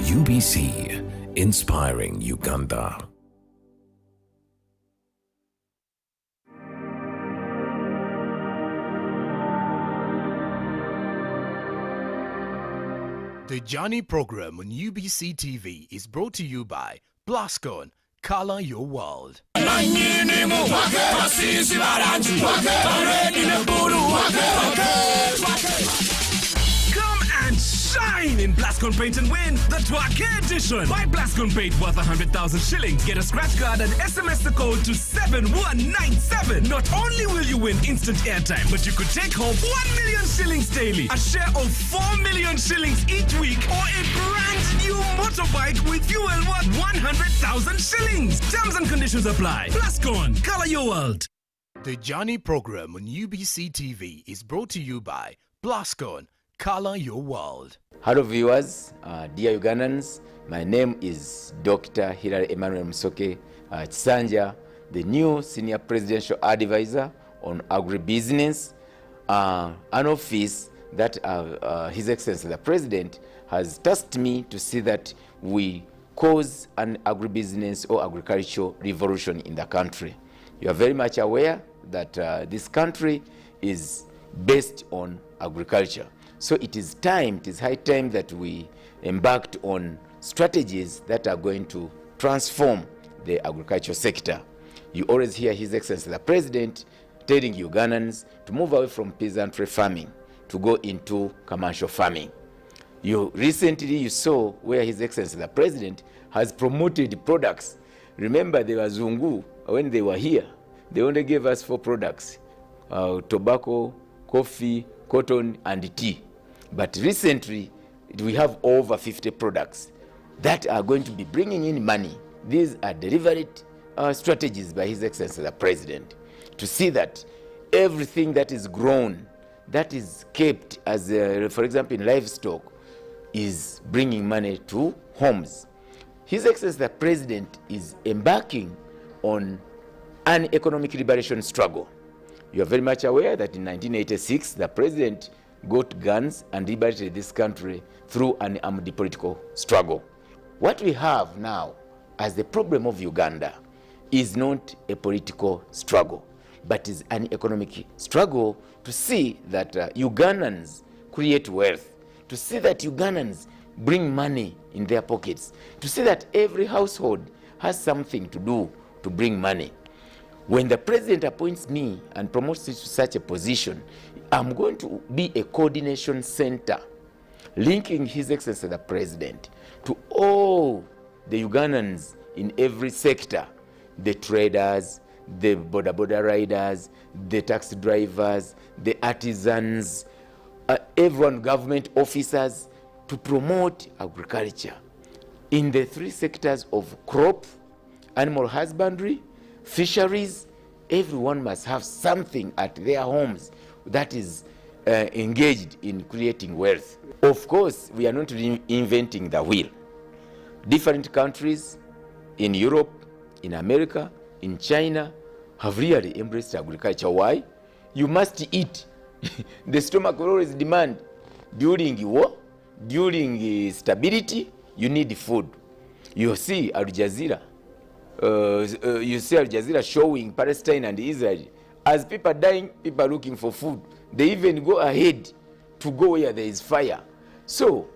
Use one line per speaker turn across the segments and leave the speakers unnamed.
UBC, inspiring Uganda.
The Journey program on UBC TV is brought to you by Blascon. Color your world.
Come and shine in Blascon Paint and win the Twake edition. Buy Blascon Paint worth 100,000 shillings. Get a scratch card and SMS the code to 7197. Not only will you win instant airtime, but you could take home 1 million shillings daily, a share of 4 million shillings each week, or a brand new motorbike with fuel worth 100,000 shillings. Terms and conditions apply. Blascon, color your world.
The Journey program on UBC TV is brought to you by Blascon. Color your world.
Hello viewers, dear Ugandans, my name is Dr. Hilary Emmanuel Musoke Chisanja, the new Senior Presidential Advisor on Agribusiness, an office that His Excellency the President has tasked me to see that we cause an agribusiness or agricultural revolution in the country. You are very much aware that this country is based on agriculture. So it is high time that we embarked on strategies that are going to transform the agricultural sector. You always hear His Excellency the President telling Ugandans to move away from peasantry farming to go into commercial farming. Recently you saw where His Excellency the President has promoted products. Remember the Wazungu, when they were here, they only gave us 4 products, tobacco, coffee, cotton, and tea. But recently, we have over 50 products that are going to be bringing in money. These are deliberate strategies by His Excellency the President to see that everything that is grown, that is kept as, for example, in livestock, is bringing money to homes. His Excellency the President is embarking on an economic liberation struggle. You are very much aware that in 1986, the President got guns and liberated this country through an armed political struggle. What we have now as the problem of Uganda is not a political struggle, but is an economic struggle to see that Ugandans create wealth, to see that Ugandans bring money in their pockets, to see that every household has something to do to bring money. When the President appoints me and promotes me to such a position, I'm going to be a coordination center linking His Excellency the President to all the Ugandans in every sector, the traders, the border riders, the taxi drivers, the artisans, everyone, government officers, to promote agriculture in the 3 sectors of crop, animal husbandry, fisheries. Everyone must have something at their homes that is engaged in creating wealth. Of course, we are not reinventing the wheel. Different countries in Europe, in America, in China have really embraced agriculture. Why? You must eat. The stomach will always demand. During war, during stability, you need food. You see Al Jazeera. You see Al Jazeera showing Palestine and Israel. As people are dying, people are looking for food. They even go ahead to go where there is fire. So,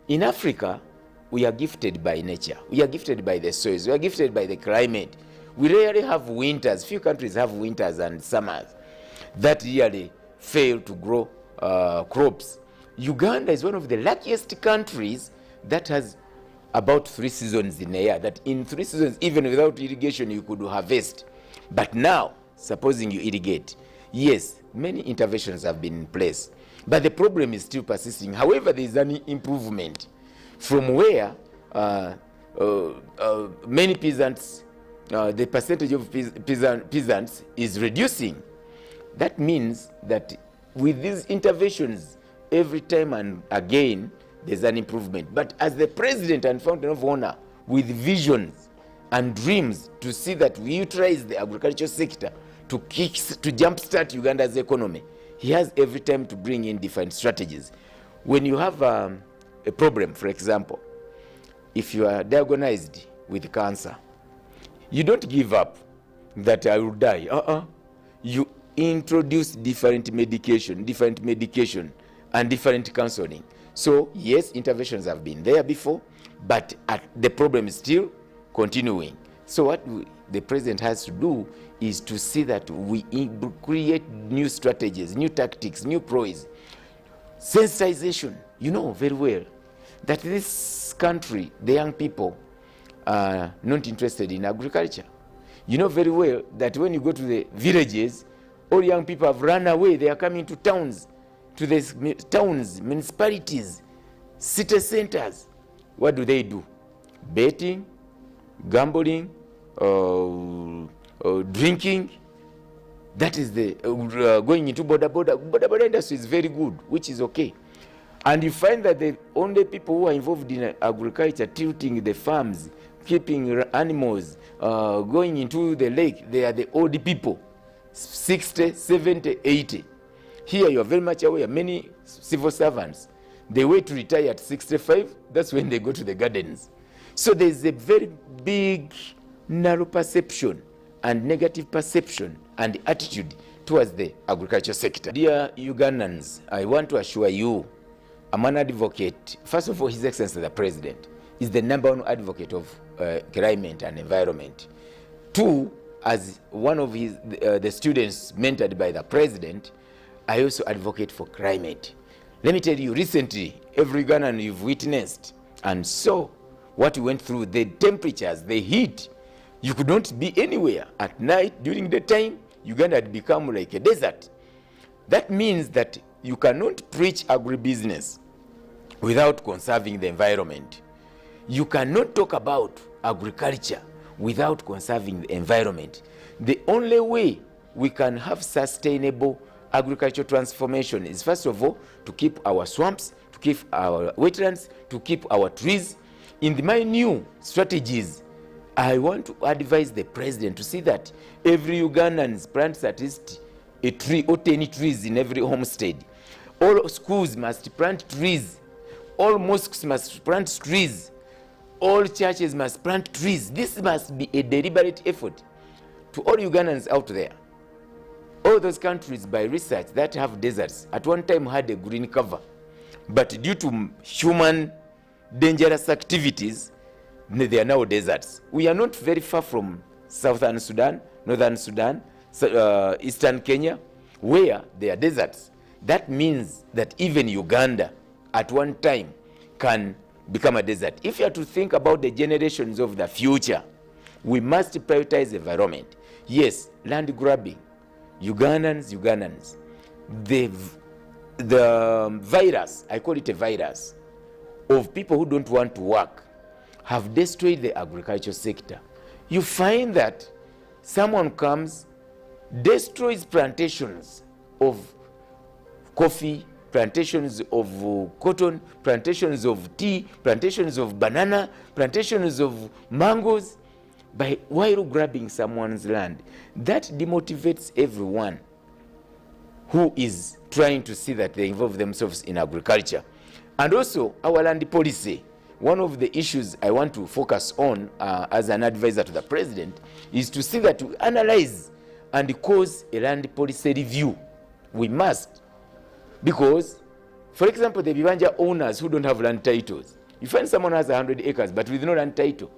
in Africa, we are gifted by nature. We are gifted by the soils. We are gifted by the climate. We rarely have winters. Few countries have winters and summers that really fail to grow crops. Uganda is one of the luckiest countries that has about 3 seasons in a year, that in 3 seasons, even without irrigation, you could harvest. But now, supposing you irrigate, yes, many interventions have been in place, but the problem is still persisting. However, there is an improvement from where many peasants, the percentage of peasants is reducing. That means that with these interventions, every time and again, there's an improvement. But as the President and Fountain of Honor, with visions and dreams to see that we utilize the agricultural sector to jumpstart Uganda's economy, he has every time to bring in different strategies. When you have a problem, for example, if you are diagnosed with cancer, you don't give up that I will die. You introduce different medication, and different counseling. So yes, interventions have been there before, but the problem is still continuing. So what the president has to do is to see that we create new strategies, new tactics, new ploys. Sensitization. You know very well that this country, the young people, are not interested in agriculture. You know very well that when you go to the villages, all young people have run away. They are coming to towns, to the towns, municipalities, city centers. What do? Betting, gambling, drinking. That is the going into border industry is very good, which is okay. And you find that the only people who are involved in agriculture, tilting the farms, keeping animals, going into the lake, they are the old people, 60, 70, 80. Here you are very much aware, many civil servants, they wait to retire at 65, that's when they go to the gardens. So there's a very big narrow perception and negative perception and attitude towards the agriculture sector. Dear Ugandans, I want to assure you, I'm an advocate. First of all, His Excellency the President is the #1 advocate of climate and environment. 2, as one of the students mentored by the President, I also advocate for climate. Let me tell you, recently, every Ugandan you've witnessed and saw what we went through, the temperatures, the heat. You could not be anywhere. At night, during the time, Uganda had become like a desert. That means that you cannot preach agribusiness without conserving the environment. You cannot talk about agriculture without conserving the environment. The only way we can have sustainable agricultural transformation is, first of all, to keep our swamps, to keep our wetlands, to keep our trees. In my new strategies, I want to advise the president to see that every Ugandan plants at least a tree or 10 trees in every homestead. All schools must plant trees. All mosques must plant trees. All churches must plant trees. This must be a deliberate effort. To all Ugandans out there, all those countries by research that have deserts at one time had a green cover, but due to human dangerous activities, they are now deserts. We are not very far from southern Sudan, northern Sudan, eastern Kenya, where they are deserts. That means that even Uganda at one time can become a desert. If you are to think about the generations of the future, we must prioritize environment. Yes, land grabbing. Ugandans, the virus, I call it a virus, of people who don't want to work have destroyed the agriculture sector. You find that someone comes, destroys plantations of coffee, plantations of cotton, plantations of tea, plantations of banana, plantations of mangoes, while grabbing someone's land. That demotivates everyone who is trying to see that they involve themselves in agriculture. And also our land policy. One of the issues I want to focus on as an advisor to the president is to see that we analyze and cause a land policy review. We must. Because, for example, the Bibanja owners who don't have land titles, you find someone has 100 acres but with no land title.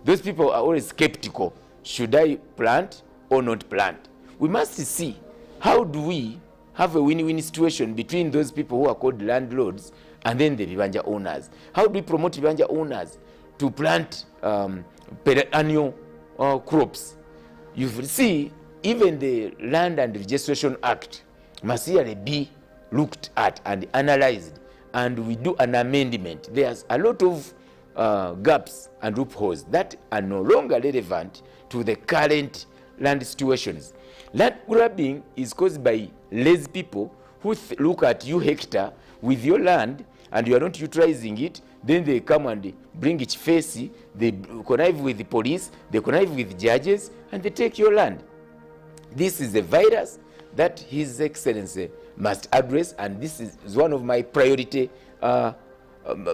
Those people are always skeptical. Should I plant or not plant? We must see, how do we have a win-win situation between those people who are called landlords and then the Bibanja owners? How do we promote Bibanja owners to plant perennial crops? You see, even the Land and Registration Act must really be looked at and analyzed, and we do an amendment. There's a lot of gaps and loopholes that are no longer relevant to the current land situations. Land grabbing is caused by lazy people who look at you hectare with your land and you are not utilizing it. Then they come and bring it facey, they connive with the police, they connive with judges, and they take your land. This is a virus that His Excellency must address, and this is one of my priority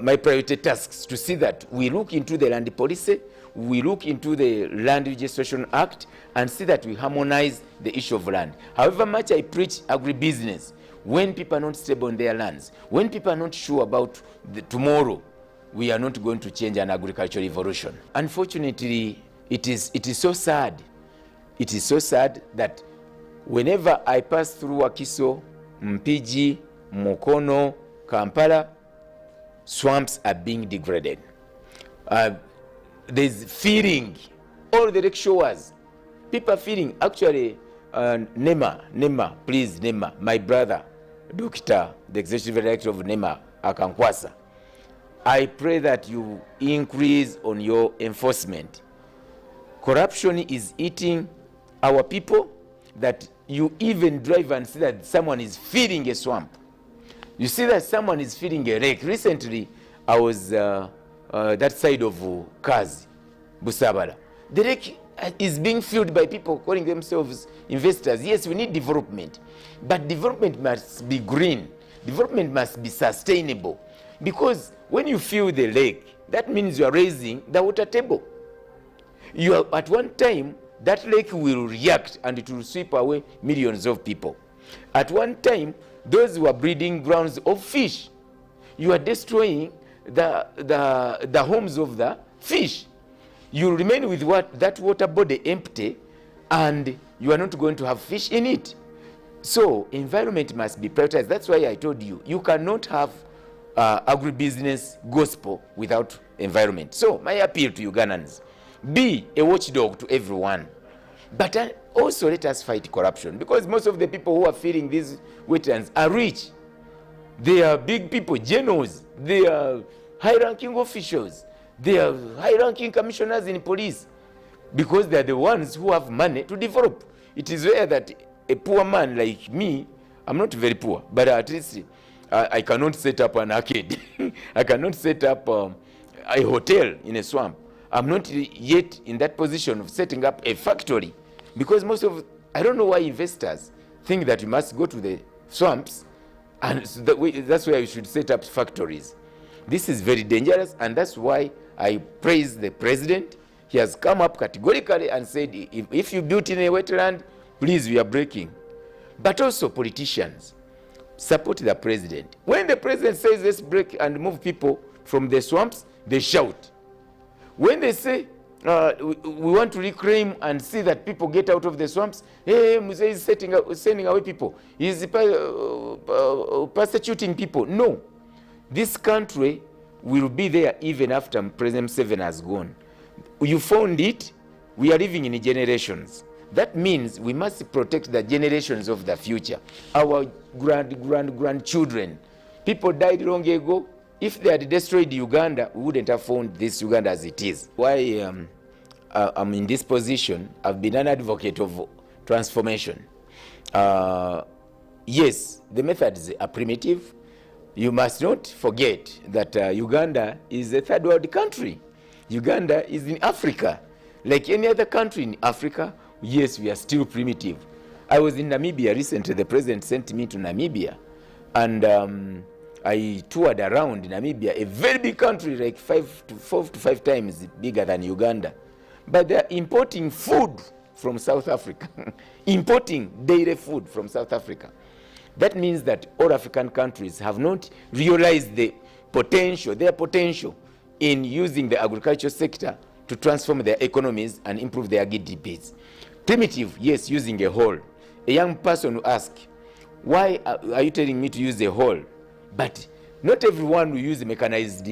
my priority tasks to see that we look into the land policy, we look into the Land Registration Act, and see that we harmonize the issue of land. However much I preach agribusiness, when people are not stable in their lands, when people are not sure about the tomorrow, we are not going to change an agricultural revolution. Unfortunately, it is so sad. It is so sad that whenever I pass through Wakiso, Mpigi, Mukono, Kampala, swamps are being degraded. There's feeding all the lake shores. People are feeding. Actually, NEMA, please, NEMA, my brother, Doctor, the executive director of NEMA, Akankwasa, I pray that you increase on your enforcement. Corruption is eating our people, that you even drive and see that someone is feeding a swamp. You see that someone is feeding a lake. Recently, I was that side of Kazi, Busabala. The lake is being filled by people calling themselves investors. Yes, we need development, but development must be green. Development must be sustainable, because when you fill the lake, that means you are raising the water table. You are, at one time, that lake will react and it will sweep away millions of people. At one time, those were breeding grounds of fish. You are destroying the homes of the fish. You remain with that water body empty, and you are not going to have fish in it. So environment must be prioritized. That's why I told you, you cannot have agribusiness gospel without environment. So my appeal to Ugandans, be a watchdog to everyone, but also let us fight corruption, because most of the people who are feeding these wetlands are rich. They are big people, generals, they are high-ranking officials, they are high-ranking commissioners in police, because they are the ones who have money to develop. It is rare that a poor man like me, I'm not very poor, but at least I cannot set up an arcade. I cannot set up a hotel in a swamp. I'm not yet in that position of setting up a factory, because I don't know why investors think that we must go to the swamps, and so that's why we should set up factories. This is very dangerous, and that's why I praise the president. He has come up categorically and said, if you build in a wetland, please, we are breaking. But also politicians, support the president. When the president says let's break and move people from the swamps, they shout. When they say we want to reclaim and see that people get out of the swamps, hey, Muse is sending away people. He's persecuting people. No. This country will be there even after President Museveni has gone. You found it, we are living in generations. That means we must protect the generations of the future. Our grandchildren. People died long ago. If they had destroyed Uganda, we wouldn't have found this Uganda as it is. Why I'm in this position, I've been an advocate of transformation. Yes, the methods are primitive. You must not forget that Uganda is a third world country. Uganda is in Africa. Like any other country in Africa, yes, we are still primitive. I was in Namibia recently. The president sent me to Namibia, and I toured around Namibia, a very big country, like 4 to 5 times bigger than Uganda. But they are importing food from South Africa, importing daily food from South Africa. That means that all African countries have not realized their potential in using the agricultural sector to transform their economies and improve their GDPs. Primitive, yes, using a hoe. A young person will ask, why are you telling me to use a hoe? But not everyone will use mechanized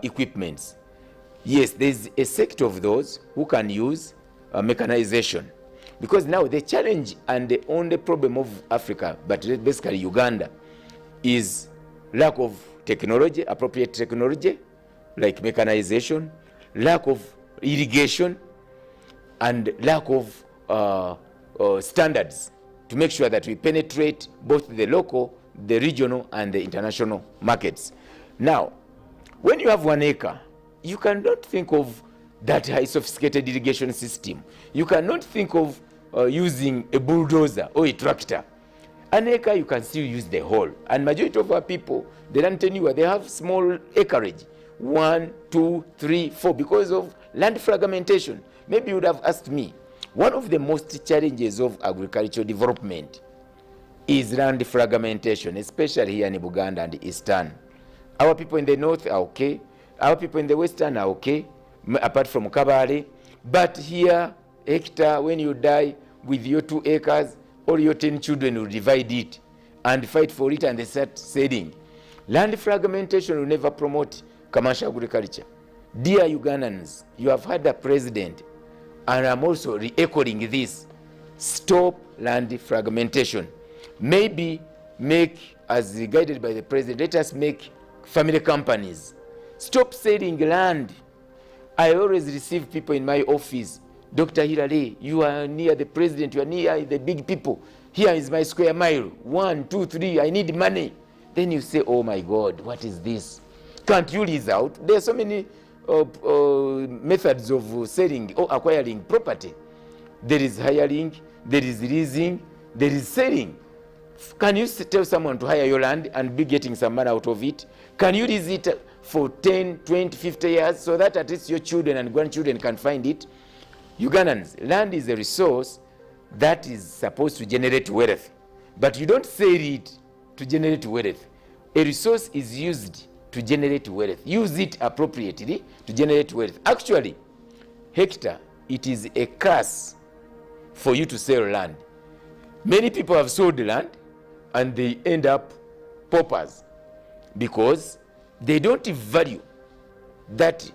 equipments. Yes, there's a sector of those who can use mechanization. Because now the challenge and the only problem of Africa, but basically Uganda, is lack of technology, appropriate technology, like mechanization, lack of irrigation, and lack of standards to make sure that we penetrate both the local, the regional, and the international markets. Now, when you have 1 acre, you cannot think of that high sophisticated irrigation system. You cannot think of using a bulldozer or a tractor. An acre you can still use the whole. And majority of our people, the land tenure, they have small acreage. 1, 2, 3, 4, because of land fragmentation. Maybe you would have asked me, one of the most challenges of agricultural development is land fragmentation, especially here in Buganda and Eastern. Our people in the north are okay. Our people in the western are okay, apart from Kabale. But here, hectare, when you die with your 2 acres, all your 10 children will divide it and fight for it, and they start selling. Land fragmentation will never promote commercial agriculture. Dear Ugandans, you have had a president, and I'm also re-echoing this. Stop land fragmentation. Maybe make, as guided by the president, let us make family companies. Stop selling land. I always receive people in my office. Dr. Hilary, you are near the president, you are near the big people. Here is my square mile. 1, 2, 3, I need money. Then you say, oh my God, what is this? Can't you lease out? There are so many methods of selling or acquiring property. There is hiring, there is leasing, there is selling. Can you tell someone to hire your land and be getting some money out of it? Can you lease it for 10, 20, 50 years so that at least your children and grandchildren can find it? Ugandans, land is a resource that is supposed to generate wealth, but you don't sell it to generate wealth. A resource is used to generate wealth. Use it appropriately to generate wealth. Actually, hectare, it is a curse for you to sell land. Many people have sold land and they end up paupers because they don't value that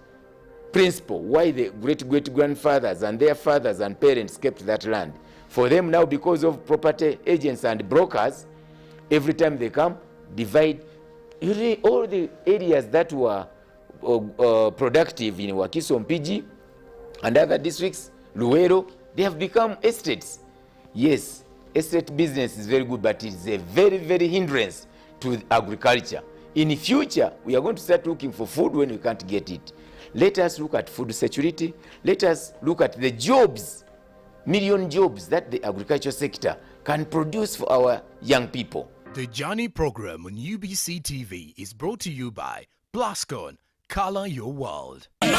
principle why the great-great-grandfathers and their fathers and parents kept that land. For them now, because of property agents and brokers, every time they come, divide. Usually all the areas that were productive in Wakiso, Mpigi, and other districts, Luwero, they have become estates. Yes, estate business is very good, but it's a very, very hindrance to agriculture. In the future, we are going to start looking for food when we can't get it. Let us look at food security. Let us look at the jobs, million jobs that the agriculture sector can produce for our young people.
The Journey program on UBC TV is brought to you by Blascon. Color your world.
Come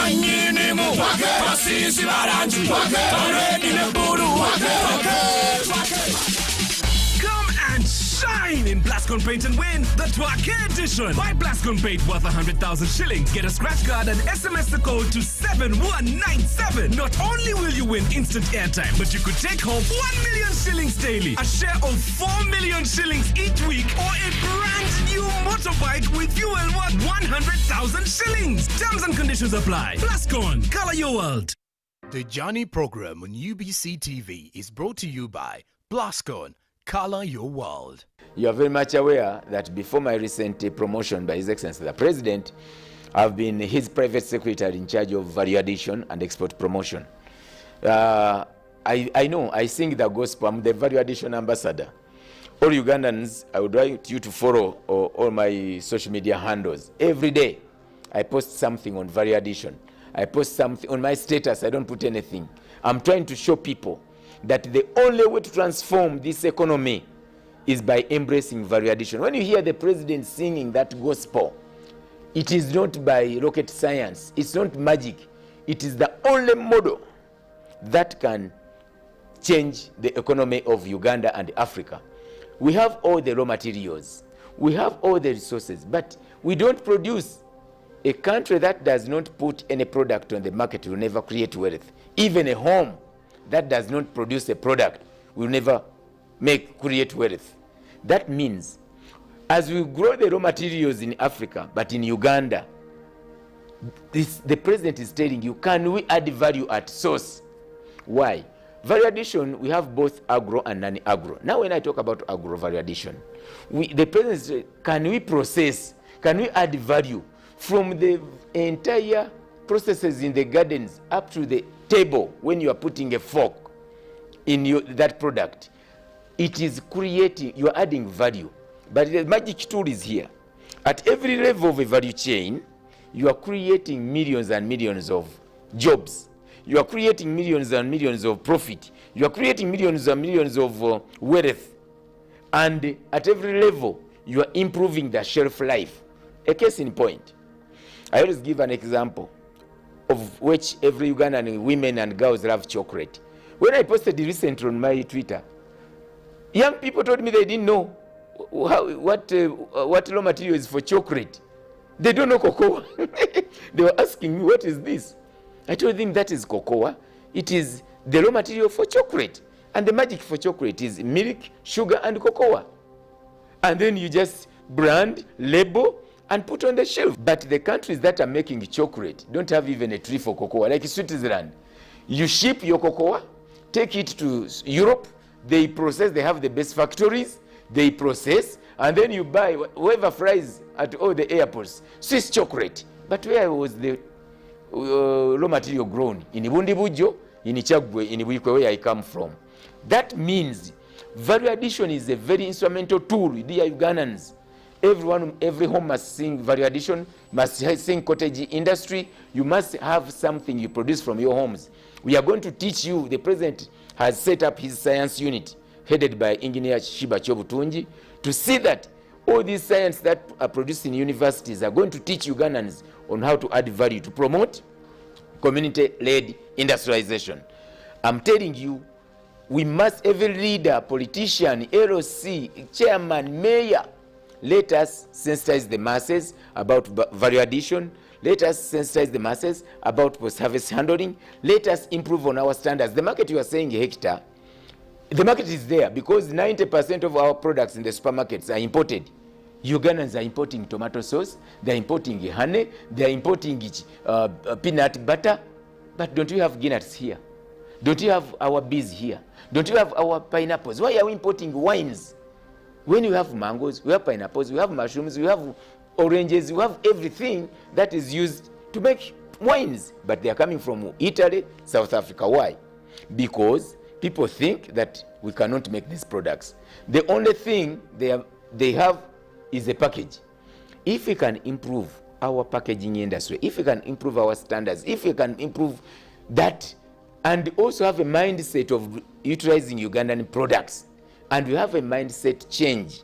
and shine in Blascon Paint and win the Twake edition. Buy Blascon Paint worth 100,000 shillings. Get a scratch card and SMS the code to 7197. Not only will you win instant airtime, but you could take home 1 million shillings daily, a share of 4 million shillings each week, or a brand new motorbike with fuel worth 100,000 shillings. Terms and conditions apply. Blascon, color your world.
The Journey program on UBC TV is brought to you by Blascon. Color your world.
You are very much aware that before my recent promotion by His Excellency the President, I've been his private secretary in charge of value addition and export promotion. I know, I sing the gospel. I'm the value addition ambassador. All Ugandans, I would like you to follow all my social media handles. Every day, I post something on value addition. I post something on my status. I don't put anything. I'm trying to show people that the only way to transform this economy is by embracing value addition. When you hear the president singing that gospel, it is not by rocket science. It's not magic. It is the only model that can change the economy of Uganda and Africa. We have all the raw materials. We have all the resources, but we don't produce. A country that does not put any product on the market will never create wealth. Even a home that does not produce a product will never create wealth. That means as we grow the raw materials in Africa, but in Uganda, the president is telling you, can we add value at source? Why? Value addition, we have both agro and non-agro. Now when I talk about agro value addition, the president says, can we process, can we add value from the entire processes in the gardens up to the table when you are putting a fork in that product? It is creating, you are adding value. But the magic tool is here. At every level of a value chain, you are creating millions and millions of jobs. You are creating millions and millions of profit. You are creating millions and millions of wealth. And at every level, you are improving the shelf life. A case in point, I always give an example of which every Ugandan women and girls love chocolate. When I posted recently on my Twitter, young people told me they didn't know what raw material is for chocolate. They don't know cocoa. They were asking me, what is this? I told them that is cocoa. It is the raw material for chocolate. And the magic for chocolate is milk, sugar, and cocoa. And then you just brand, label, and put on the shelf. But the countries that are making chocolate don't have even a tree for cocoa, like Switzerland. You ship your cocoa, take it to Europe, they process, they have the best factories, they process, and then you buy whoever flies at all the airports, Swiss chocolate. But where was the raw material grown? In Ibundibujo, in Ichagwe, in Ibuikwe, where I come from. That means value addition is a very instrumental tool, dear Ugandans. Every home must sing value addition, must sing cottage industry. You must have something you produce from your homes. We are going to teach you. The president has set up his science unit, headed by Engineer Shiba Chobutunji, to see that all these science that are produced in universities are going to teach Ugandans on how to add value to promote community-led industrialization. I'm telling you, we must, every leader, politician, LOC, chairman, mayor, let us sensitize the masses about value addition. Let us sensitize the masses about post-harvest handling. Let us improve on our standards. The market you are saying, Hector, the market is there because 90% of our products in the supermarkets are imported. Ugandans are importing tomato sauce, they're importing honey, they're importing peanut butter. But don't you have Guinness here? Don't you have our bees here? Don't you have our pineapples? Why are we importing wines? When you have mangoes, we have pineapples, we have mushrooms, we have oranges, we have everything that is used to make wines. But they are coming from Italy, South Africa. Why? Because people think that we cannot make these products. The only thing they have is a package. If we can improve our packaging industry, if we can improve our standards, if we can improve that, and also have a mindset of utilizing Ugandan products, and we have a mindset change,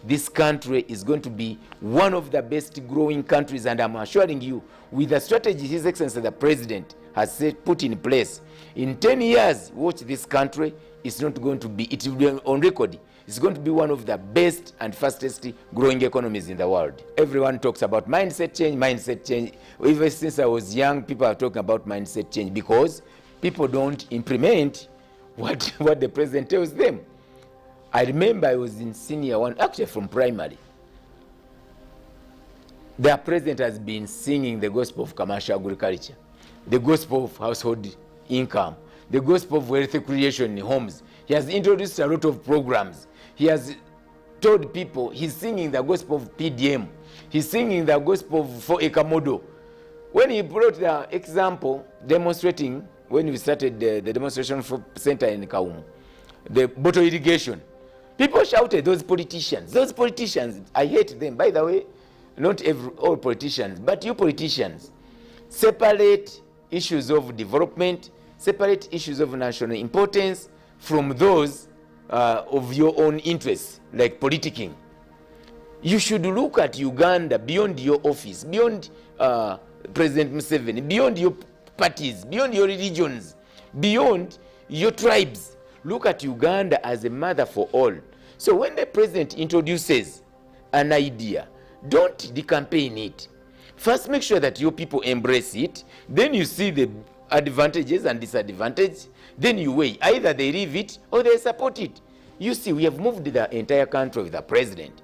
this country is going to be one of the best growing countries. And I'm assuring you, with the strategy His Excellency the President has put in place, in 10 years, watch this country, it's not going to be, it will be on record, it's going to be one of the best and fastest growing economies in the world. Everyone talks about mindset change, mindset change. Ever since I was young, people are talking about mindset change because people don't implement what the president tells them. I remember I was in senior one, actually from primary. The president has been singing the gospel of commercial agriculture, the gospel of household income, the gospel of wealth creation in homes. He has introduced a lot of programs. He has told people he's singing the gospel of PDM. He's singing the gospel for Ekamodo. When he brought the example demonstrating, when we started the demonstration center in Kaumu, the bottle irrigation, people shouted, those politicians, I hate them. By the way, not all politicians, but you politicians, separate issues of development, separate issues of national importance from those of your own interests, like politicking. You should look at Uganda beyond your office, beyond President Museveni, beyond your parties, beyond your religions, beyond your tribes. Look at Uganda as a mother for all. So when the president introduces an idea, don't decampaign it. First, make sure that your people embrace it. Then you see the advantages and disadvantages. Then you weigh. Either they leave it or they support it. You see, we have moved the entire country with the president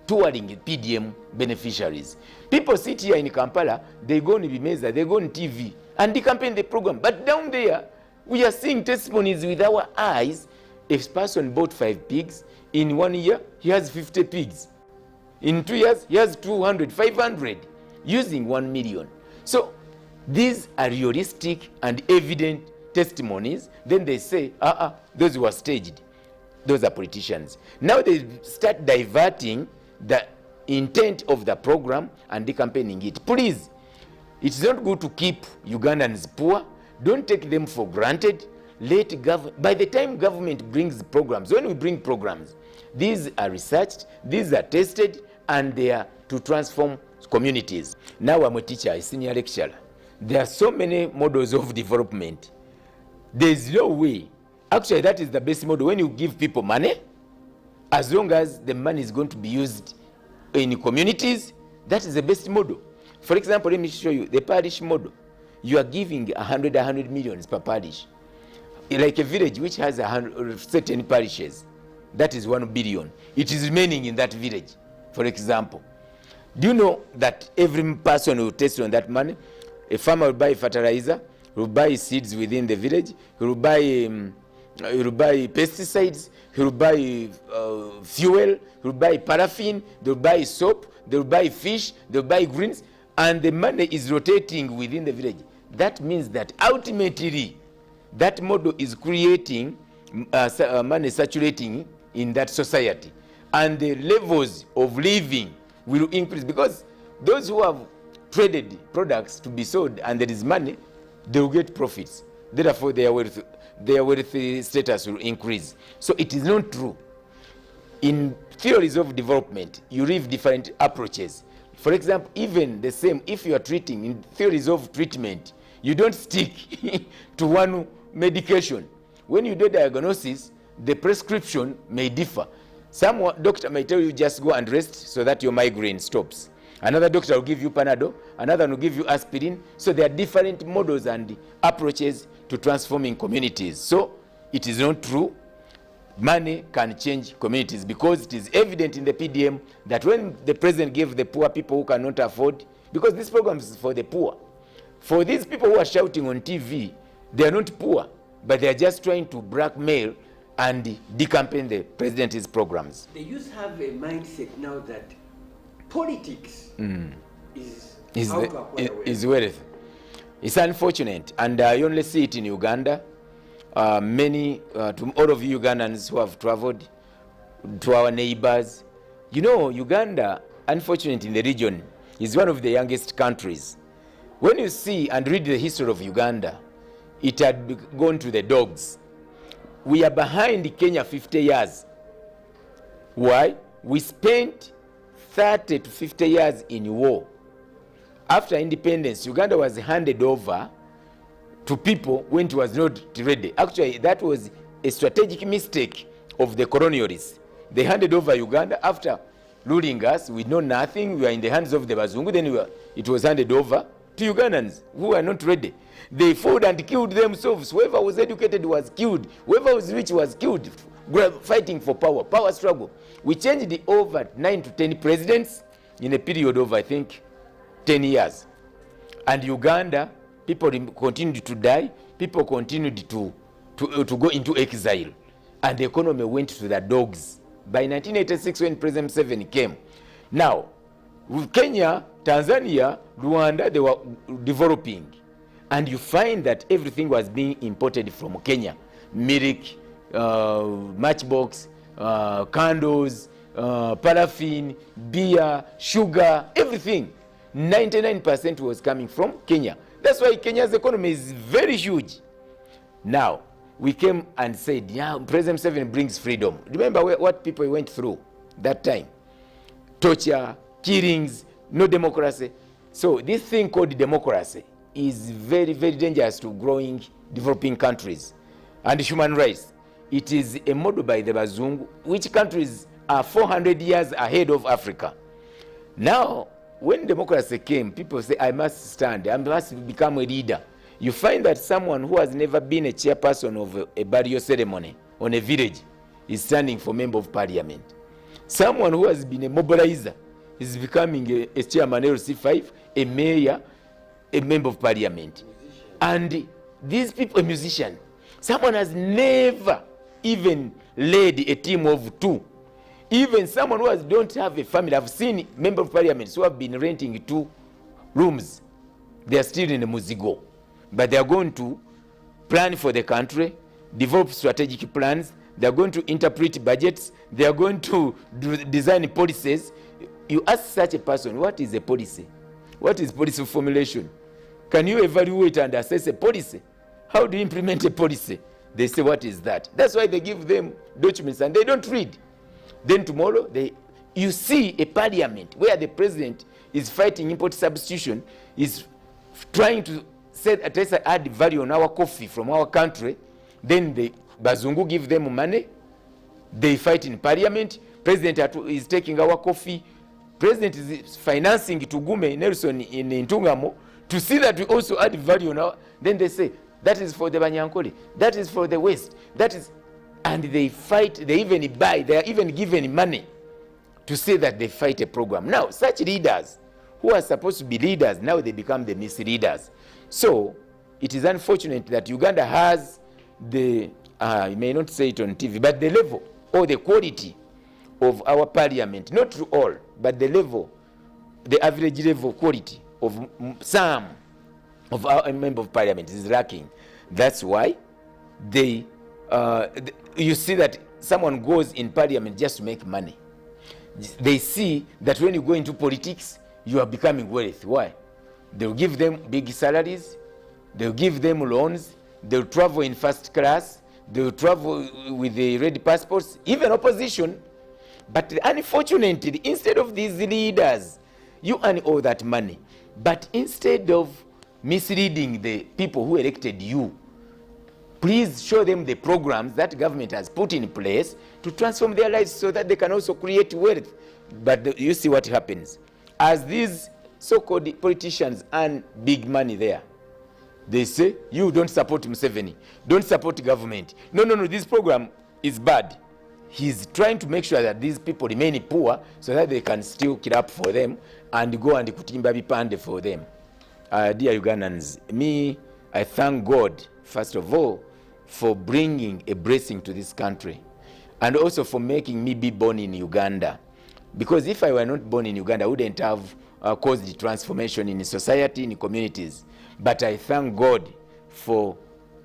touring PDM beneficiaries. People sit here in Kampala, they go on Bimeza, they go on TV and decampaign the program. But down there, we are seeing testimonies with our eyes. If a person bought 5 pigs, in 1 year, he has 50 pigs. In 2 years, he has 200, 500, using 1 million. So these are realistic and evident testimonies. Then they say, those were staged. Those are politicians. Now they start diverting the intent of the program and decampaigning it. Please, it's not good to keep Ugandans poor. Don't take them for granted. by the time government brings programs, when we bring programs, these are researched, these are tested, and they are to transform communities. Now I'm a teacher, a senior lecturer. There are so many models of development. There's no way. Actually, that is the best model. When you give people money, as long as the money is going to be used in communities, that is the best model. For example, let me show you the parish model. You are giving 100 millions per parish. Like a village which has certain parishes, that is 1 billion. It is remaining in that village, for example. Do you know that every person will test on that money? A farmer will buy fertilizer, will buy seeds within the village, he will buy pesticides, he will buy fuel, he will buy paraffin, they will buy soap, they will buy fish, they will buy greens, and the money is rotating within the village. That means that ultimately, that model is creating money saturating in that society, and the levels of living will increase, because those who have traded products to be sold and there is money, they will get profits. Therefore, their wealth status will increase. So it is not true. In theories of development, you have different approaches. For example, even the same, if you are treating in theories of treatment, you don't stick to one medication. When you do diagnosis, the prescription may differ. Some doctor may tell you just go and rest so that your migraine stops. Another doctor will give you Panadol, another will give you aspirin. So there are different models and approaches to transforming communities. So it is not true. Money can change communities, because it is evident in the PDM that when the president gave the poor people who cannot afford, because this program is for the poor. For these people who are shouting on TV, they are not poor, but they are just trying to blackmail and decampaign the president's programs.
The youth have a mindset now that politics is how to acquire
wealth. It's unfortunate, and I only see it in Uganda. To all of you Ugandans who have traveled to our neighbors, you know, Uganda, unfortunately in the region, is one of the youngest countries. When you see and read the history of Uganda, it had gone to the dogs. We are behind Kenya 50 years. Why? We spent 30 to 50 years in war. After independence, Uganda was handed over to people when it was not ready. Actually, that was a strategic mistake of the colonialists. They handed over Uganda after ruling us. We know nothing. We are in the hands of the Bazungu. Then it was handed over to Ugandans who were not ready. They fought and killed themselves. Whoever was educated was killed. Whoever was rich was killed, fighting for power struggle. We changed over 9 to 10 presidents in a period of, I think, 10 years. And Uganda, people continued to die, people continued to go into exile, and the economy went to the dogs. By 1986, when President Museveni came, now, with Kenya, Tanzania, Rwanda, they were developing, and you find that everything was being imported from Kenya. Milk, matchbox, candles, paraffin, beer, sugar, everything. 99% was coming from Kenya. That's why Kenya's economy is very huge. Now, we came and said, yeah, President Museveni brings freedom. Remember what people went through that time? Torture, killings, no democracy. So this thing called democracy is very, very dangerous to growing, developing countries. And human rights, it is a model by the Bazungu, which countries are 400 years ahead of Africa. Now, when democracy came, people say, I must stand, I must become a leader. You find that someone who has never been a chairperson of a burial ceremony on a village is standing for member of parliament. Someone who has been a mobilizer is becoming a chairman LC5, a mayor, a member of parliament. And these people, a musician, someone has never even led a team of 2. Even someone who don't have a family. I've seen members of parliament who have been renting 2 rooms. They are still in the Muzigo. But they are going to plan for the country, develop strategic plans. They are going to interpret budgets. They are going to design policies. You ask such a person, what is a policy? What is policy formulation? Can you evaluate and assess a policy? How do you implement a policy? They say, what is that? That's why they give them documents and they don't read. Then tomorrow, you see a parliament where the president is fighting import substitution, is trying to say that let's add value on our coffee from our country. Then the Bazungu give them money. They fight in parliament. President is taking our coffee. President is financing Tugume Nelson in Ntungamo to see that we also add value on our. Then they say, that is for the Banyankole. That is for the West. That is, and they fight. They even buy. They are even given money to say that they fight a program. Now, such leaders who are supposed to be leaders, now they become the misleaders. So, it is unfortunate that Uganda has the, you may not say it on TV, but the level or the quality of our parliament, not to all, but the level, the average level quality of some of our members of parliament is lacking. That's why you see that someone goes in parliament just to make money. They see that when you go into politics, you are becoming wealthy. Why? They'll give them big salaries, they'll give them loans, they'll travel in first class, they'll travel with the red passports, even opposition. But unfortunately, instead of these leaders, you earn all that money. But instead of misleading the people who elected you, please show them the programs that government has put in place to transform their lives so that they can also create wealth. But you see what happens. As these so-called politicians earn big money there, they say, you don't support Museveni, don't support government. No, this program is bad. He's trying to make sure that these people remain poor so that they can still kill up for them and go and kutimba bipande for them. Dear Ugandans, I thank God, first of all, for bringing a blessing to this country and also for making me be born in Uganda. Because if I were not born in Uganda, I wouldn't have caused the transformation in society, in communities. But I thank God for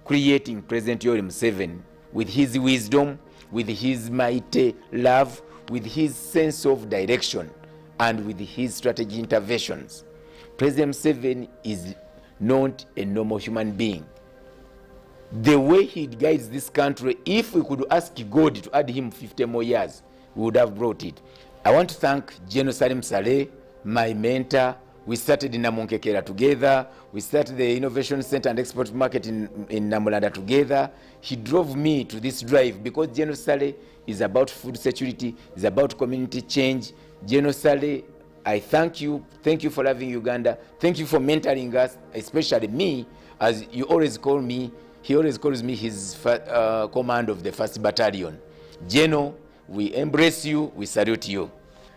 creating President Yoweri Museveni with his wisdom, with his mighty love, with his sense of direction, and with his strategy interventions. President Museveni is not a normal human being. The way he guides this country, if we could ask God to add him 50 more years, we would have brought it. I want to thank General Salim Saleh, my mentor. We started in Namunkekera together. We started the Innovation Center and Export Market in Namulanda together. He drove me to this drive because General Saleh is about food security, is about community change. General Saleh, I thank you. Thank you for loving Uganda. Thank you for mentoring us, especially me, as you always call me. He always calls me his command of the 1st Battalion. General, we embrace you, we salute you.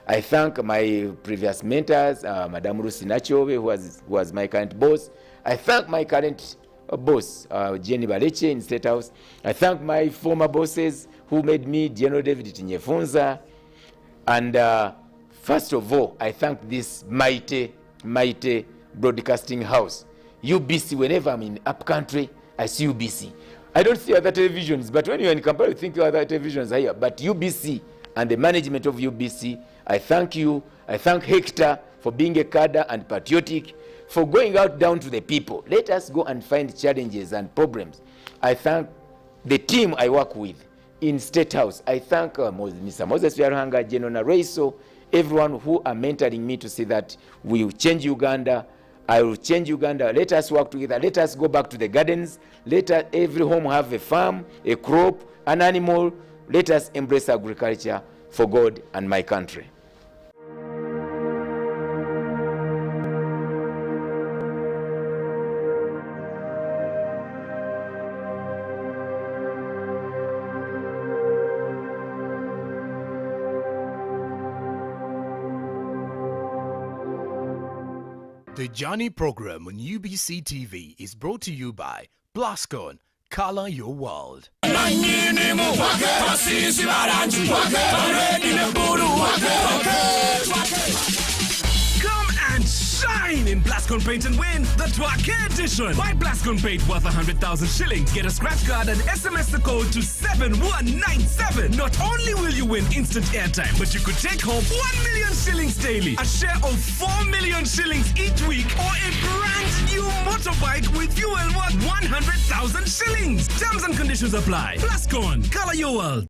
I thank my previous mentors, Madam Rusi Nachobe, who was my current boss. I thank my current boss, Jenny Baleche in State House. I thank my former bosses who made me General David Tinyefunza. And first of all, I thank this mighty broadcasting house. UBC, whenever I'm in upcountry, I see UBC. I don't see other televisions, but when you're in Kampala, you think other televisions are here. But UBC and the management of UBC, I thank you. I thank Hector for being a cadre and patriotic, for going out down to the people. Let us go and find challenges and problems. I thank the team I work with in State House. I thank Mr. Moses Yaruhanga, General Nareiso, everyone who are mentoring me to say that we will change Uganda. I will change Uganda. Let us work together. Let us go back to the gardens. Let every home have a farm, a crop, an animal. Let us embrace agriculture for God and my country.
The Journey program on UBC TV is brought to you by Blascon, Color Your World.
Come and shine in Blascon Blascon Paint and win the Twake edition. Buy Blascon Paint worth 100,000 shillings. Get a scratch card and SMS the code to 7197. Not only will you win instant airtime, but you could take home 1 million shillings daily, a share of 4 million shillings each week, or a brand new motorbike with fuel worth 100,000 shillings. Terms and conditions apply. Blascon, color your world.